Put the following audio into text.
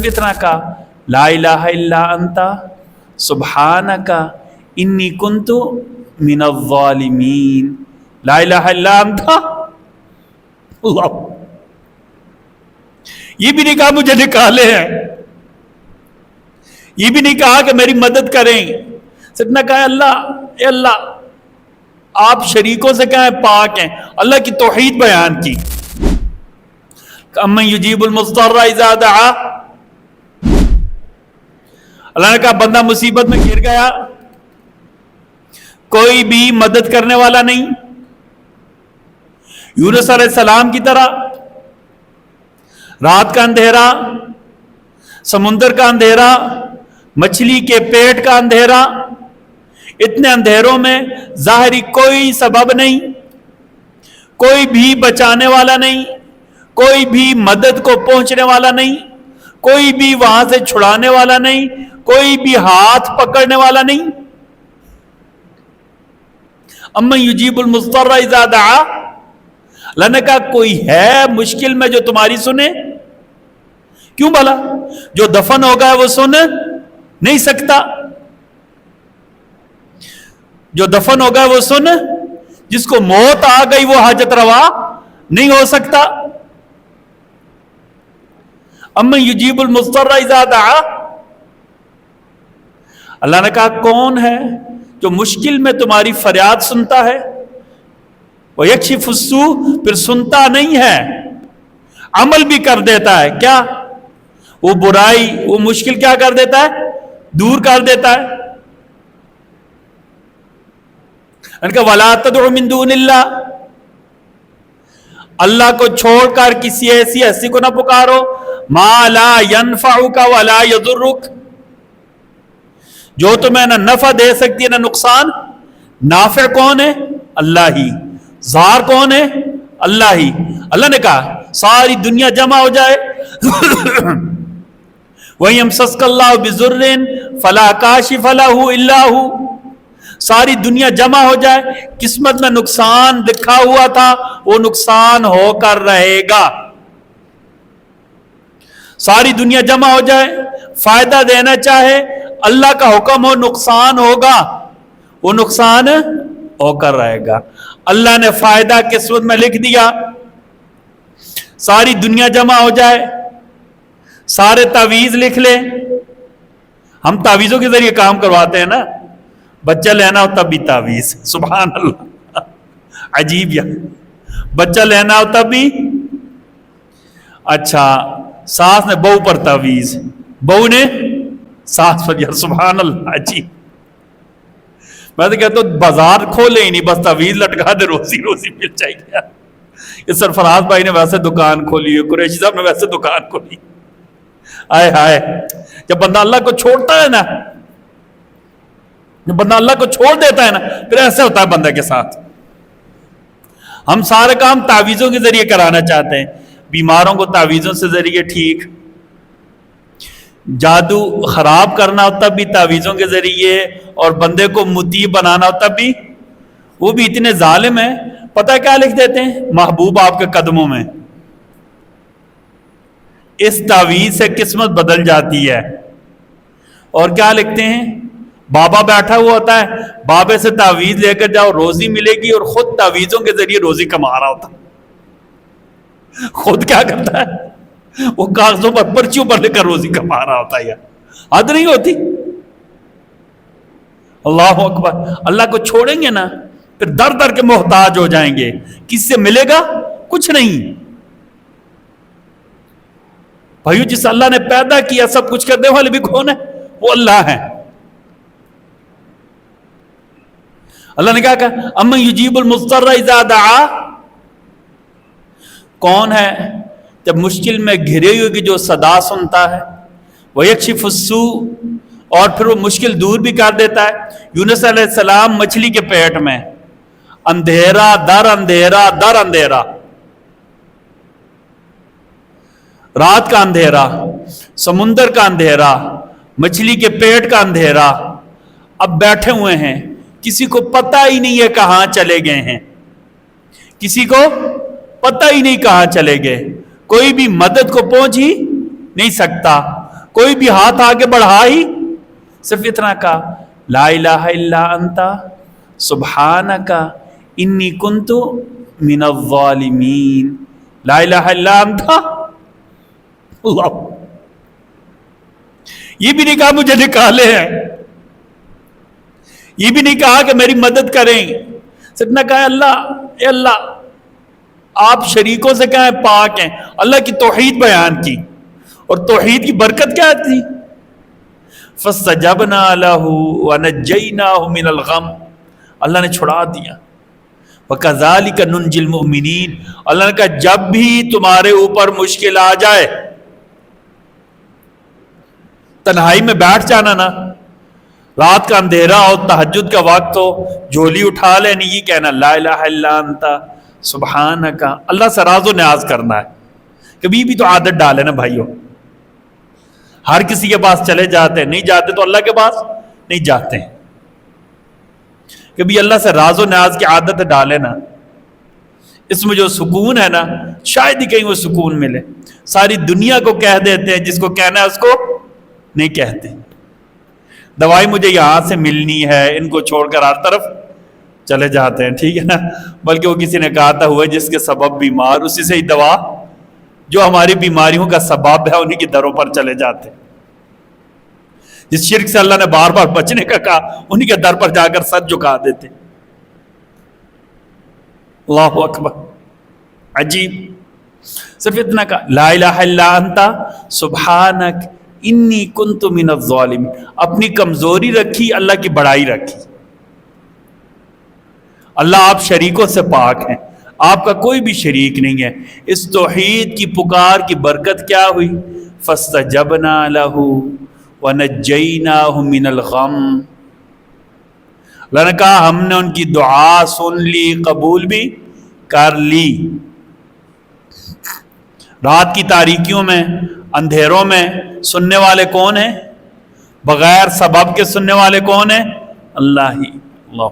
اتنا کہا لا الہ الا انت سبحانک انی کنت من الظالمین. لا الہ الا انت اللہ. یہ بھی نہیں کہا مجھے نکالے ہیں, یہ بھی نہیں کہا کہ میری مدد کریں, صرف نے کہا اللہ اے اللہ آپ شریکوں سے کہیں پاک ہیں, اللہ کی توحید بیان کی. امن یجیب المضطر اذا دعا, اللہ نے کہا بندہ مصیبت میں گر گیا, کوئی بھی مدد کرنے والا نہیں. یونس علیہ السلام کی طرح رات کا اندھیرا, سمندر کا اندھیرا, مچھلی کے پیٹ کا اندھیرا, اتنے اندھیروں میں ظاہری کوئی سبب نہیں, کوئی بھی بچانے والا نہیں, کوئی بھی مدد کو پہنچنے والا نہیں, کوئی بھی وہاں سے چھڑانے والا نہیں, کوئی بھی ہاتھ پکڑنے والا نہیں. امن یجیب المضطر اذا دعا, اللہ نے کہا کوئی ہے مشکل میں جو تمہاری سنے؟ کیوں بھلا؟ جو دفن ہو گیا وہ سن نہیں سکتا, جو دفن ہو گیا وہ سن, جس کو موت آ گئی وہ حاجت روا نہیں ہو سکتا. امن یجیب المضطر اذا دعا, اللہ نے کہا کون ہے جو مشکل میں تمہاری فریاد سنتا ہے؟ وَيَكْشِفُ السُّوءَ, پھر سنتا نہیں ہے, عمل بھی کر دیتا ہے. کیا؟ وہ برائی, وہ مشکل کیا کر دیتا ہے؟ دور کر دیتا ہے. ان کا وَلَا تَدْعُ مِن دُونِ اللَّهِ, اللہ کو چھوڑ کر کسی ایسی ہستی کو نہ پکارو. مَا لَا يَنْفَعُكَ وَلَا يَضُرُّكَ, جو تمہیں نہ نفع دے سکتی ہے نہ نقصان. نافع کون ہے؟ اللہ ہی. زار کون ہے؟ اللہ ہی. اللہ نے کہا ساری دنیا جمع ہو جائے وَإِن يَمْسَسْكَ اللَّهُ بِضُرٍّ فَلَا كَاشِفَ لَهُ إِلَّا هُوَ, ساری دنیا جمع ہو جائے, قسمت میں نقصان لکھا ہوا تھا وہ نقصان ہو کر رہے گا. ساری دنیا جمع ہو جائے, فائدہ دینا چاہے, اللہ کا حکم ہو نقصان ہوگا, وہ نقصان ہو کر رہے گا. اللہ نے فائدہ قسمت میں لکھ دیا. ساری دنیا جمع ہو جائے, سارے تعویذ لکھ لیں. ہم تعویذوں کے ذریعے کام کرواتے ہیں نا, بچہ لینا ہو تب بھی تعویذ. سبحان اللہ, عجیب. یا بچہ لینا ہو تب بھی, اچھا ساس نے بہو پر تعویذ, بہو نے ساس پر. یا سبحان اللہ, عجیب. میں تو کہتا ہوں بازار کھولے ہی نہیں, بس تعویذ لٹکا دے, روزی روزی مل جائے گی. یہ سرفراز بھائی نے ویسے دکان کھولی ہے, قریشی صاحب نے ویسے دکان کھولی. آئے ہائے, جب بندہ اللہ کو چھوڑتا ہے نا, جب بندہ اللہ کو چھوڑ دیتا ہے نا, پھر ایسے ہوتا ہے بندہ کے ساتھ. ہم سارے کام تعویذوں کے ذریعے کرانا چاہتے ہیں. بیماروں کو تعویذوں سے ذریعے ٹھیک, جادو خراب کرنا ہو تب بھی تعویذوں کے ذریعے, اور بندے کو مطیع بنانا ہو تب بھی. وہ بھی اتنے ظالم ہیں, پتہ کیا لکھ دیتے ہیں؟ محبوب آپ کے قدموں میں. اس تعویذ سے قسمت بدل جاتی ہے. اور کیا لکھتے ہیں؟ بابا بیٹھا ہوا ہوتا ہے, بابے سے تعویذ لے کر جاؤ روزی ملے گی, اور خود تعویذوں کے ذریعے روزی کما رہا ہوتا. خود کیا کرتا ہے؟ وہ کاغذوں پر پرچیوں پر لے کر روزی کما رہا ہوتا ہے. حد نہیں ہوتی. اللہ اکبر. اللہ کو چھوڑیں گے نا پھر در در کے محتاج ہو جائیں گے. کس سے ملے گا؟ کچھ نہیں. بھائیو, جس اللہ نے پیدا کیا سب کچھ کرنے والے بھی کون ہے؟ وہ اللہ ہے. اللہ نے کہا کہ امن یجیب المضطر اذا دعا, کون ہے جب مشکل میں گھرے ہوئے کی جو صدا سنتا ہے. وَيَكْشِفُ السُّوءَ, اور پھر وہ مشکل دور بھی کر دیتا ہے. یونس علیہ السلام مچھلی کے پیٹ میں, اندھیرا در اندھیرا در اندھیرا, رات کا اندھیرا, سمندر کا اندھیرا, مچھلی کے پیٹ کا اندھیرا. اب بیٹھے ہوئے ہیں, کسی کو پتہ ہی نہیں ہے کہاں چلے گئے ہیں, کسی کو پتہ ہی نہیں کہاں چلے گئے, کوئی بھی مدد کو پہنچ ہی نہیں سکتا. کوئی بھی ہاتھ آگے بڑھا ہی صرف اتنا کہا لا الہ الا انت سبحانک انی کنت من الظالمین. لا الہ الا انت اللہ. یہ بھی نہیں کہا مجھے نکالے ہیں، یہ بھی نہیں کہا کہ میری مدد کریں، صرف نے کہا اللہ اے اللہ آپ شریکوں سے کہاں پاک ہیں. اللہ کی توحید بیان کی، اور توحید کی برکت کیا تھی؟ فَاسْتَجَبْنَا لَهُ وَنَجَّيْنَاهُ مِنَ الْغَمِّ. اللہ نے چھڑا دیا. وَكَذَلِكَ نُنْجِي الْمُؤْمِنِينَ. اللہ نے کہا جب بھی تمہارے اوپر مشکل آ جائے، تنہائی میں بیٹھ جانا نا، رات کا اندھیرا ہو، تہجد کا وقت ہو، جھولی اٹھا لینی، یہ کہنا لا الہ الا انت سبحانک. اللہ سے راز و نیاز کرنا ہے. کبھی بھی تو عادت ڈالے نا بھائیو. ہر کسی کے پاس چلے جاتے ہیں، نہیں جاتے تو اللہ کے پاس نہیں جاتے ہیں. کبھی اللہ سے راز و نیاز کی عادت ڈالے نا، اس میں جو سکون ہے نا، شاید ہی کہیں وہ سکون ملے. ساری دنیا کو کہہ دیتے ہیں، جس کو کہنا ہے اس کو نہیں کہتے. دوائی مجھے یہاں سے ملنی ہے، ان کو چھوڑ کر ہر طرف چلے جاتے ہیں، ٹھیک ہے نا. بلکہ وہ کسی نے کہا تھا ہوا جس کے سبب بیمار، اسی سے ہی دوا، جو ہماری بیماریوں کا سبب ہے انہی کی دروں پر چلے جاتے. جس شرک سے اللہ نے بار بار بچنے کا کہا، انہی کے در پر جا کر سر جھکا دیتے. اللہ اکبر. عجیب. صرف اتنا کہا لا الہ الا انت سبحانک انی کنت من الظالمین. اپنی کمزوری رکھی، اللہ کی بڑائی رکھی. اللہ آپ شریکوں سے پاک ہیں، آپ کا کوئی بھی شریک نہیں ہے. اس توحید کی پکار کی برکت کیا ہوئی؟ فاستجبنا له ونجیناہ من الغم. اللہ نے کہا ہم نے ان کی دعا سن لی، قبول بھی کر لی. رات کی تاریکیوں میں، اندھیروں میں سننے والے کون ہیں؟ بغیر سبب کے سننے والے کون ہیں؟ اللہ ہی. اللہ